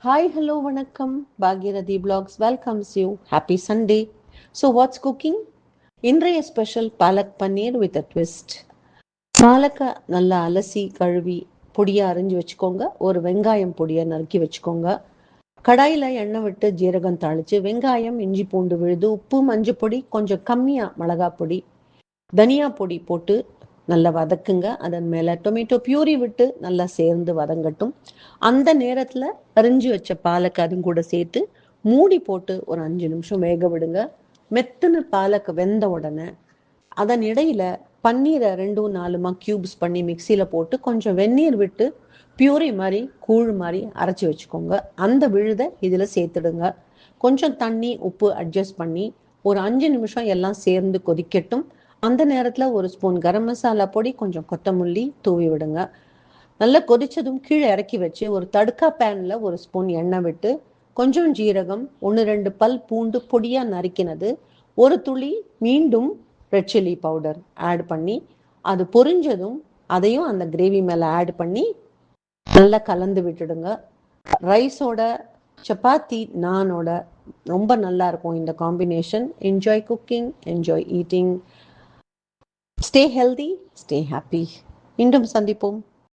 Hi, hello, vanakkam. Bhagirathi Blogs welcomes you. Happy Sunday. So, what's cooking? இன்றைய special palak paneer with a twist. பாலக்கை நல்லா அலசி கழுவி பொடியாக அரிஞ்சு வச்சுக்கோங்க. ஒரு வெங்காயம் பொடியை நறுக்கி வச்சுக்கோங்க. கடாயில் எண்ணெய் விட்டு ஜீரகம் தாளித்து வெங்காயம், இஞ்சி பூண்டு விழுது, உப்பு, மஞ்சள் பொடி, கொஞ்சம் கம்மியாக மிளகா பொடி, தனியா பொடி போட்டு நல்லா வதக்குங்க. அதன் மேலே டொமேட்டோ பியூரி விட்டு நல்லா சேர்ந்து வதங்கட்டும். அந்த நேரத்தில் அரிஞ்சு வச்ச பாலக்கு அதுவும் கூட சேர்த்து மூடி போட்டு ஒரு 5 நிமிஷம் வேக விடுங்க. மெத்துன பாலக்கு வெந்த உடனே அதன் இடையில பன்னீரை 2-4 கியூப்ஸ் பண்ணி மிக்சியில் போட்டு கொஞ்சம் வெந்நீர் விட்டு பியூரி மாதிரி கூழ் மாதிரி அரைச்சி வச்சுக்கோங்க. அந்த விழுதை இதில் சேர்த்துடுங்க. கொஞ்சம் தண்ணி உப்பு அட்ஜஸ்ட் பண்ணி ஒரு 5 நிமிஷம் எல்லாம் சேர்ந்து கொதிக்கட்டும். அந்த நேரத்தில் ஒரு ஸ்பூன் கரம் மசாலா பொடி, கொஞ்சம் கொத்தமல்லி தூவி விடுங்க. நல்லா கொதிச்சதும் கீழே இறக்கி வச்சு ஒரு தடுக்கா பேனில் ஒரு ஸ்பூன் எண்ணெய் விட்டு கொஞ்சம் ஜீரகம், 1-2 பல் பூண்டு பொடியாக நறுக்கினது, ஒரு துளி மீண்டும் ரெட் சில்லி பவுடர் ஆட் பண்ணி அது பொரிஞ்சதும் அதையும் அந்த கிரேவி மேலே ஆட் பண்ணி நல்லா கலந்து விட்டுடுங்க. ரைஸோட, சப்பாத்தி, நானோட ரொம்ப நல்லா இருக்கும் இந்த combination. Enjoy cooking, enjoy eating. Stay healthy, stay happy. மீண்டும் சந்திப்போம்.